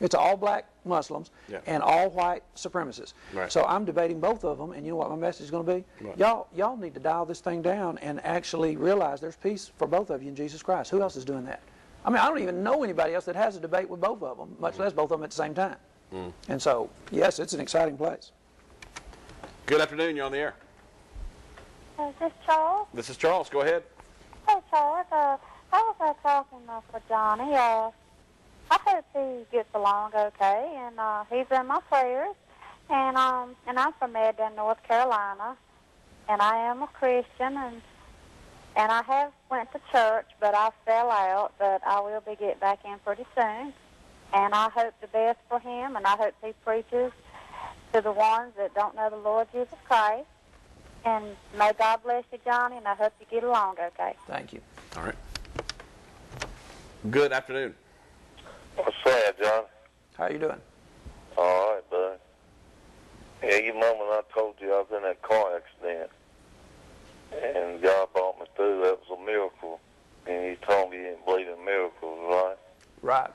It's all black Muslims and all white supremacists. Right. So I'm debating both of them, and you know what my message is going to be? Right. Y'all need to dial this thing down and actually realize there's peace for both of you in Jesus Christ. Who else is doing that? I mean, I don't even know anybody else that has a debate with both of them, much less both of them at the same time. And so, yes, it's an exciting place. Good afternoon. You're on the air. Is this Charles? This is Charles. Go ahead. Hey, Charles. I was talking for Johnny. I hope he gets along okay, and he's in my prayers. And I'm from Edmond, North Carolina, and I am a Christian, and I have went to church, but I fell out. But I will be getting back in pretty soon, and I hope the best for him, and I hope he preaches to the ones that don't know the Lord Jesus Christ. And may God bless you, Johnny, and I hope you get along okay. Thank you. All right. Good afternoon. What's that, John? How you doing? All right, bud. Yeah, you remember when I told you I was in that car accident, and God brought me through. That was a miracle. And you told me you didn't believe in miracles, right? Right.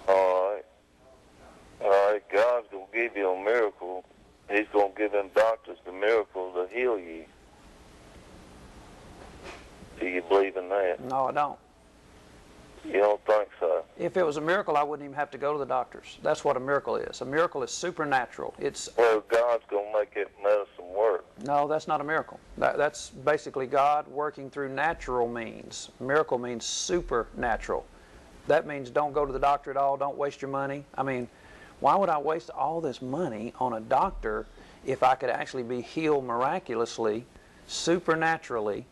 All right. All right, God's going to give you a miracle. He's going to give them doctors the miracle to heal you. Do you believe in that? No, I don't. You don't think so? If it was a miracle, I wouldn't even have to go to the doctors. That's what a miracle is. A miracle is supernatural. It's Well, God's going to make that medicine work. no, that's not a miracle. That's basically God working through natural means. Miracle means supernatural. That means don't go to the doctor at all. Don't waste your money. I mean, why would I waste all this money on a doctor if I could actually be healed miraculously, supernaturally?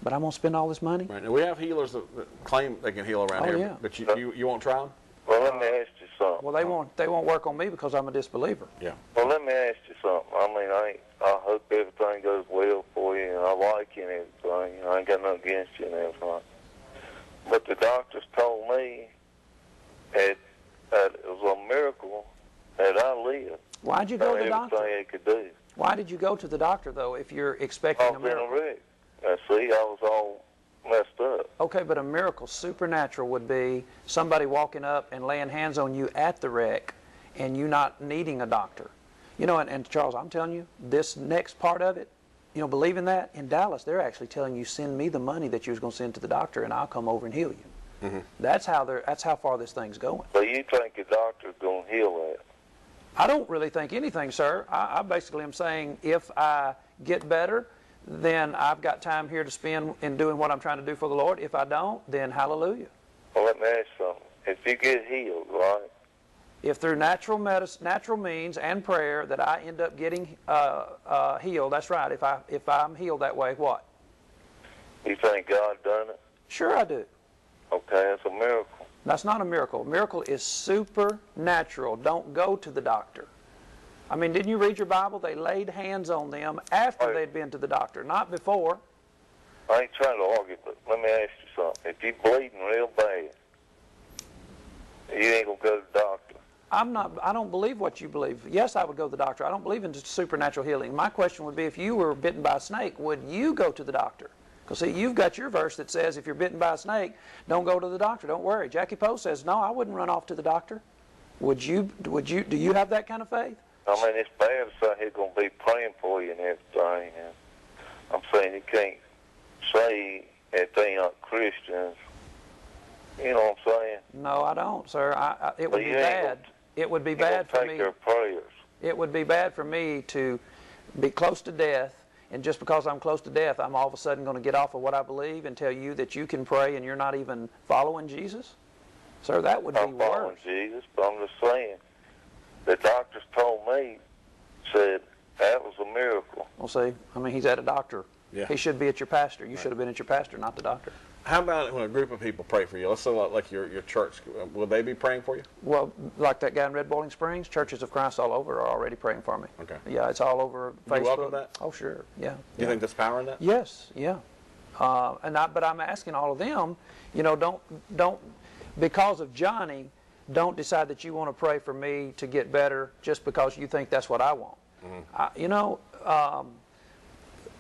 But I'm going to spend all this money? Right. Now, we have healers that claim they can heal around here, yeah. but you won't try them? Well, let me ask you something. Well, they won't work on me because I'm a disbeliever. Yeah. Well, let me ask you something. I mean, I hope everything goes well for you, and I like you and everything. I ain't got nothing against you and everything. But the doctors told me that it was a miracle that I lived. Why'd you go to the doctor? Everything they could do. Why did you go to the doctor, though, if you're expecting I a was in a miracle? wreck. See, I was all messed up. Okay, but a miracle, supernatural, would be somebody walking up and laying hands on you at the wreck and you not needing a doctor. You know, and Charles, I'm telling you, this next part of it, you know, believing that, in Dallas, they're actually telling you, send me the money that you was going to send to the doctor and I'll come over and heal you. Mm-hmm. That's how far this thing's going. So you think the doctor's going to heal that? I don't really think anything, sir. I basically am saying if I get better, then I've got time here to spend in doing what I'm trying to do for the Lord. If I don't, then hallelujah. Well, let me ask you something. If you get healed, right? If through natural medicine, natural means and prayer that I end up getting healed, that's right. If I'm healed that way, what? You think God done it? Sure I do. Okay, that's a miracle. That's not a miracle. A miracle is supernatural. Don't go to the doctor. I mean, didn't you read your Bible? They laid hands on them after they'd been to the doctor, not before. I ain't trying to argue, but let me ask you something. If you're bleeding real bad, you ain't going to go to the doctor. I don't believe what you believe. Yes, I would go to the doctor. I don't believe in supernatural healing. My question would be, if you were bitten by a snake, would you go to the doctor? Because, see, you've got your verse that says if you're bitten by a snake, don't go to the doctor. Don't worry. Jackie Poe says, no, I wouldn't run off to the doctor. Do you have that kind of faith? I mean, it's bad to say he's going to be praying for you and everything. And I'm saying you can't say that they aren't Christians. You know what I'm saying? No, I don't, sir. It would be bad. It would be bad for me. Their prayers. It would be bad for me to be close to death, and just because I'm close to death, I'm all of a sudden going to get off of what I believe and tell you that you can pray and you're not even following Jesus? Sir, that would be worse. I'm following Jesus, but I'm just saying, the doctors told me, said that was a miracle. Well, see, I mean, he's at a doctor. Yeah. He should be at your pastor. You should have been at your pastor, not the doctor. How about when a group of people pray for you? Let's say like your church. Will they be praying for you? Well, like that guy in Red Boiling Springs, Churches of Christ all over are already praying for me. Okay. Yeah, it's all over Facebook. You welcome that? Oh, sure. Yeah. Do you think there's power in that? Yes. Yeah. But I'm asking all of them, you know, don't because of Johnny, don't decide that you want to pray for me to get better just because you think that's what I want. Mm-hmm.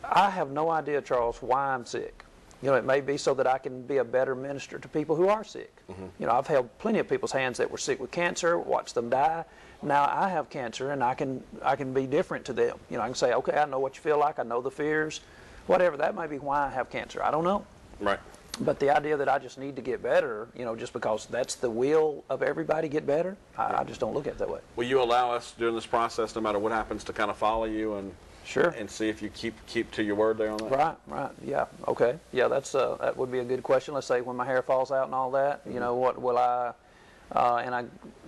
I have no idea, Charles, why I'm sick. You know, it may be so that I can be a better minister to people who are sick. You know, I've held plenty of people's hands that were sick with cancer, watched them die. Now I have cancer, and I can be different to them. You know, I can say, okay, I know what you feel like. I know the fears, whatever. That may be why I have cancer. I don't know. Right. But the idea that I just need to get better, you know, just because that's the will of everybody get better, I just don't look at it that way. Will you allow us during this process, no matter what happens, to kind of follow you and Sure. and see if you keep to your word there on that? Right, yeah, okay. Yeah, that would be a good question. Let's say when my hair falls out and all that, you know, what will I,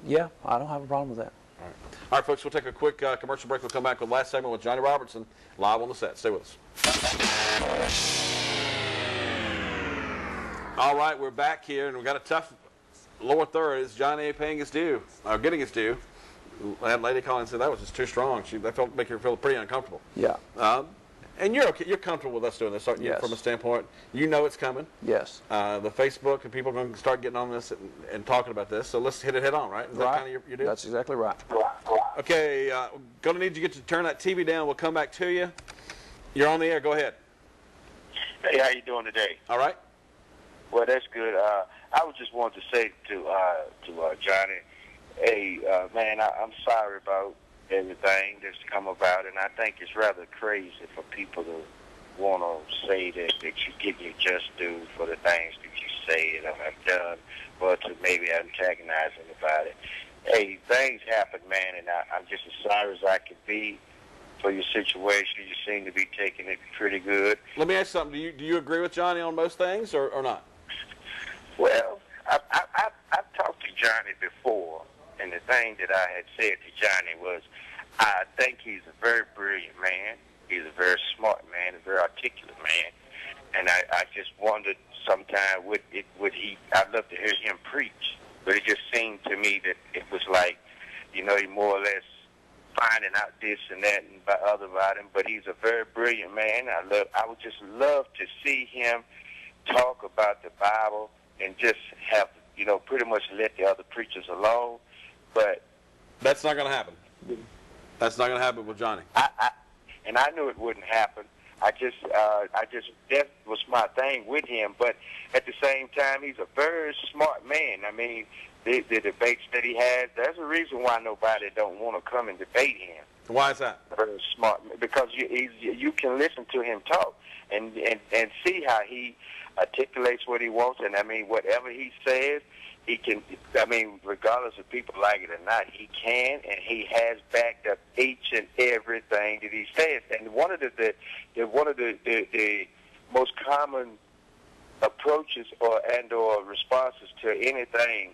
yeah, I don't have a problem with that. All right, folks, we'll take a quick commercial break. We'll come back with the last segment with Johnny Robertson live on the set. Stay with us. All right, we're back here, and we've got a tough lower third. Is Johnny paying his due, or getting his due? I had a lady call and said that was just too strong. That make her feel pretty uncomfortable. Yeah. And you're okay. You're comfortable with us doing this, aren't you? Yes. From a standpoint, you know it's coming. Yes. The Facebook and people are going to start getting on this and talking about this. So let's hit it head on, right? Is that kind of your deal? That's exactly right. Okay. Going to need you to turn that TV down. We'll come back to you. You're on the air. Go ahead. Hey, how you doing today? All right. Well, that's good. I was just wanted to say to Johnny, hey, man, I'm sorry about everything that's come about, and I think it's rather crazy for people to want to say that you give your just due for the things that you say and have done, but to maybe antagonize anybody. Hey, things happen, man, and I'm just as sorry as I can be for your situation. You seem to be taking it pretty good. Let me ask you something. Do you agree with Johnny on most things or not? Well, I've talked to Johnny before, and the thing that I had said to Johnny was, I think he's a very brilliant man. He's a very smart man, a very articulate man, and I just wondered sometime would he? I'd love to hear him preach, but it just seemed to me that it was like, you know, he more or less finding out this and that and other about him. But he's a very brilliant man. I would just love to see him talk about the Bible and just have, you know, pretty much let the other preachers alone. But that's not going to happen. That's not going to happen with Johnny. And I knew it wouldn't happen. I just that was my thing with him. But at the same time, he's a very smart man. I mean, the debates that he has, there's a reason why nobody don't want to come and debate him. Why is that? Very smart, because you can listen to him talk and see how he articulates what he wants. And I mean, whatever he says, he can. I mean, regardless if people like it or not, he can, and he has backed up each and everything that he says. And one of the most common approaches or responses to anything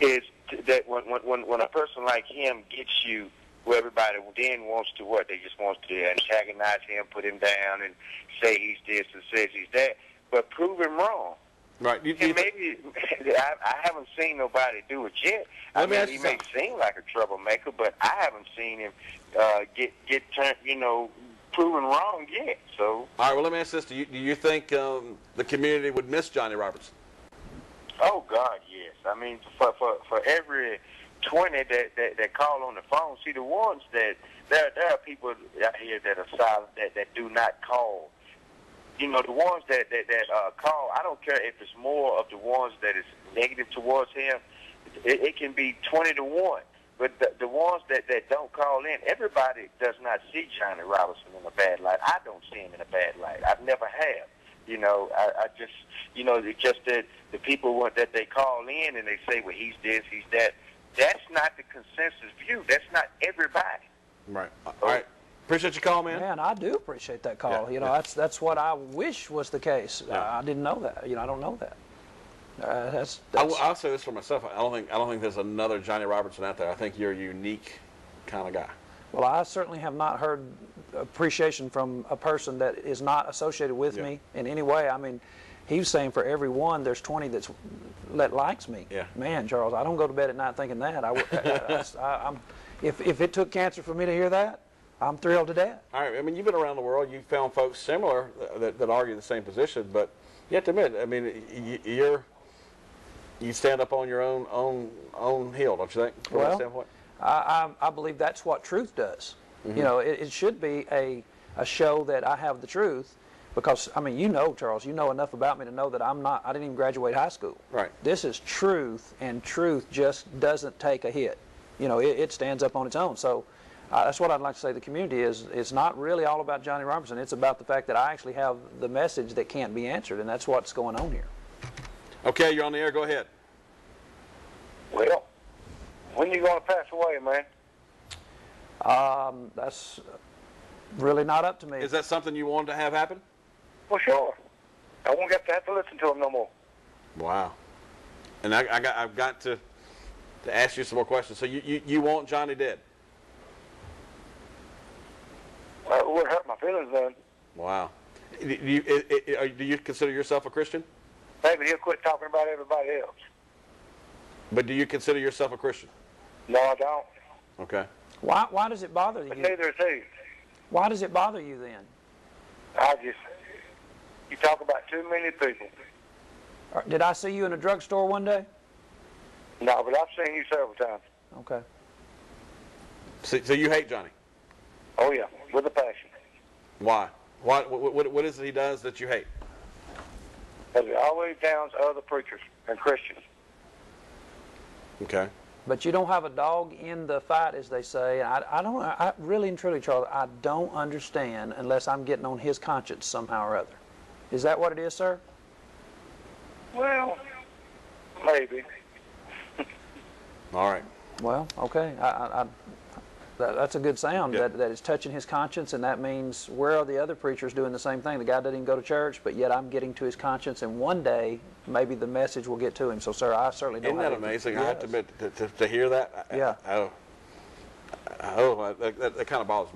is that when a person like him gets you, where everybody then wants to what? They just want to antagonize him, put him down, and say he's this and says he's that, but prove him wrong. Right. And maybe I haven't seen nobody do it yet. I mean, he may seem like a troublemaker, but I haven't seen him get turned, you know, proven wrong yet. So. All right. Well, let me ask this: Do you think the community would miss Johnny Robertson? Oh God, yes. I mean, for every 20 that call on the phone, see the ones that there are people out here that are silent that do not call. You know, the ones that call, I don't care if it's more of the ones that is negative towards him. It can be 20 to 1. But the ones that don't call in, everybody does not see Johnny Robertson in a bad light. I don't see him in a bad light. I've never have. You know, I just, you know, it's just that the people that they call in and they say, well, he's this, he's that. That's not the consensus view. That's not everybody. Right. All right. Appreciate your call, man. Man, I do appreciate that call. You know, that's what I wish was the case. I didn't know that. You know, I don't know that. I'll say this for myself. I don't think there's another Johnny Robertson out there. I think you're a unique kind of guy. Well, I certainly have not heard appreciation from a person that is not associated with me in any way. I mean, he was saying for every one, there's 20 that likes me. Yeah. Man, Charles, I don't go to bed at night thinking that. If it took cancer for me to hear that, I'm thrilled to death. All right. I mean, you've been around the world. You've found folks similar that argue the same position, but you have to admit, I mean, you stand up on your own hill, don't you think? From that standpoint? I believe that's what truth does. Mm-hmm. You know, it should be a show that I have the truth, Because, I mean, you know, Charles, you know enough about me to know that I didn't even graduate high school. Right. This is truth, and truth just doesn't take a hit. You know, it stands up on its own. So that's what I'd like to say to the community is it's not really all about Johnny Robertson. It's about the fact that I actually have the message that can't be answered, and that's what's going on here. Okay, you're on the air. Go ahead. Well, when you going to pass away, man? That's really not up to me. Is that something you wanted to have happen? Well, sure. I won't have to listen to him no more. Wow. And I've got to ask you some more questions. So you want Johnny dead? It wouldn't hurt my feelings then. Wow. Do you consider yourself a Christian? Maybe he'll quit talking about everybody else. But do you consider yourself a Christian? No, I don't. Okay. Why does it bother But you? neither is he. Why does it bother you then? You talk about too many people. Did I see you in a drugstore one day? No, but I've seen you several times. Okay. So you hate Johnny? Oh, yeah, with a passion. Why? What is it he does that you hate? Because he always downs other preachers and Christians. Okay. But you don't have a dog in the fight, as they say. I really and truly, Charles, I don't understand unless I'm getting on his conscience somehow or other. Is that what it is, sir? Well, maybe. All right. Well, okay. That's a good sound, Yeah. that it's touching his conscience, and that means where are the other preachers doing the same thing? The guy doesn't even go to church, but yet I'm getting to his conscience, and one day maybe the message will get to him. So, sir, I certainly don't. Isn't that amazing? I have to admit, to hear that. Yeah. That kind of bothers me.